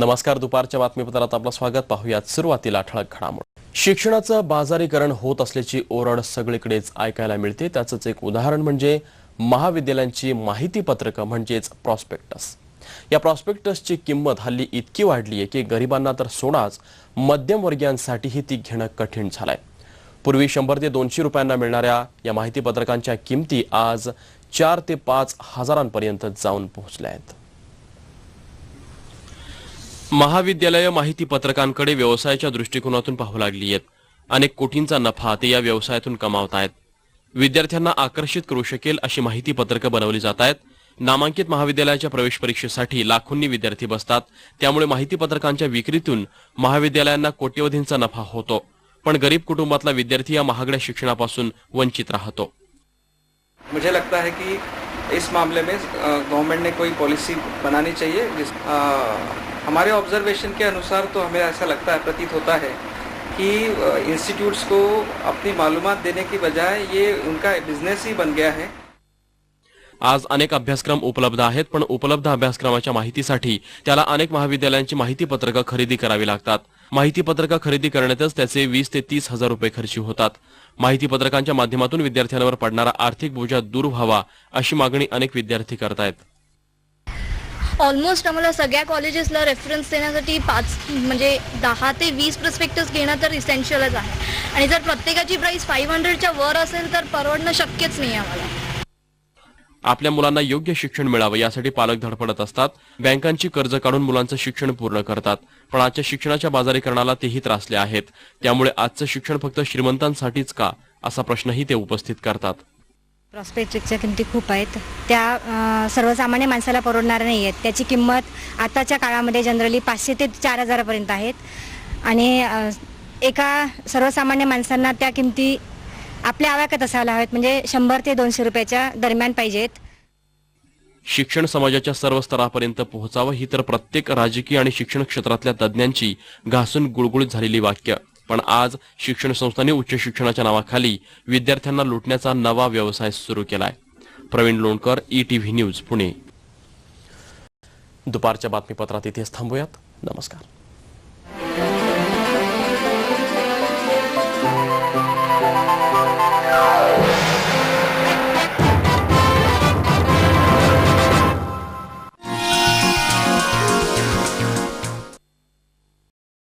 नमस्कार. दुपारच्या बातमीपत्रात आपलं स्वागत. पाहूयात सुरुवातीला ठळक घडामोडी. शिक्षणाचं बाजारीकरण होत असल्याची ओरड सगळीकडेच ऐकायला मिळते. त्याचंच एक उदाहरण म्हणजे महाविद्यालयांची माहिती पत्रकं म्हणजेच प्रॉस्पेक्टस. या प्रॉस्पेक्टसची किंमत हल्ली इतकी वाढली आहे की गरिबांना तर सोडाच, मध्यमवर्गीयांसाठीही ती घेणं कठीण झालंय. पूर्वी 100 ते 200 रुपयांना मिळणाऱ्या या माहिती पत्रकांच्या किमती आज 4 ते 5 हजारांपर्यंत जाऊन पोहोचल्या आहेत. महाविद्यालय माहिती पत्रकांकडे व्यवसायाच्या दृष्टिकोनातून पाहू लागली आहेत. अनेक कोटींचा नफा ते या व्यवसायातून कमावत आहेत. विद्यार्थ्यांना आकर्षित करू शकेल अशी माहिती पत्रकं बनवली जात आहेत. नामांकित महाविद्यालयाच्या प्रवेश परीक्षेसाठी लाखोंनी विद्यार्थी बसतात. त्यामुळे माहिती पत्रकांच्या विक्रीतून महाविद्यालयांना कोट्यवधींचा नफा होतो. पण गरीब कुटुंबातला विद्यार्थी या महागड्या शिक्षणापासून वंचित राहतो. मुझे लगता है कि इस मामले में गवर्नमेंट ने कोई पॉलिसी बनानी चाहिए. हमारे ऑब्जर्वेशन के अनुसार तो हमें ऐसा लगता है, प्रतीत होता है कि इंस्टीट्यूट्स को अपनी मालूमात देने की बजाय ये उनका बिजनेस ही बन गया है. आज अनेक अभ्यासक्रम उपलब्ध आहेत, पण उपलब्ध अभ्यासक्रमाच्या माहितीसाठी त्याला अनेक महाविद्यालयांची माहिती पत्रकं खरेदी करावी लागतात. माहिती पत्रकं खरेदी करण्यातच त्याचे 20 ते 30 हजार रुपये खर्च होतात. माहिती पत्रकांच्या माध्यमातून विद्यार्थ्यांवर पडणारा आर्थिक बोजा दूर व्हावा अशी मागणी अनेक विद्यार्थी करतायत. ऑलमोस्ट आम्हाला सगळ्या कॉलेजेसला रेफरन्स देण्यासाठी 10 ते 20 प्रॉस्पेक्टस घेणं तर इसेन्शियलच आहे. आणि जर प्रत्येकाची प्राइस 500च्या वर असेल तर परवडणं शक्यच नाही आम्हाला. आपल्या मुलांना योग्य शिक्षण मिळावं यासाठी पालक धडपडत असतात. बँकांची कर्ज काढून मुलांचं शिक्षण पूर्ण करतात. पण आजच्या शिक्षणाच्या बाजारीकरणाला तेही त्रासले आहेत. त्यामुळे आजचं शिक्षण फक्त श्रीमंतांसाठीच का असा प्रश्नही ते उपस्थित करतात. प्रॉस्पेक्टसच्या किमती खूप आहेत. त्या सर्वसामान्य माणसाला परवडणार नाही आहेत. त्याची किंमत आताच्या काळामध्ये जनरली 500 ते 4000 पर्यंत आहेत. आणि एका सर्वसामान्य माणसांना त्या किमती आपल्या आवाक्यात असायला हव्यात, म्हणजे 100 ते 200 रुपयाच्या दरम्यान पाहिजेत. शिक्षण समाजाच्या सर्व स्तरापर्यंत पोहोचावं ही तर प्रत्येक राजकीय आणि शिक्षण क्षेत्रातल्या तज्ज्ञांची घासून गुळगुळीत झालेली वाक्य. पण आज शिक्षण संस्थांनी उच्च शिक्षणाच्या नावाखाली विद्यार्थ्यांना लुटण्याचा नवा व्यवसाय सुरू केलाय. Praveen Lonkar, ETV news, Pune. दुपारच्या बातमीपत्रात इथेच थांबूयात. नमस्कार.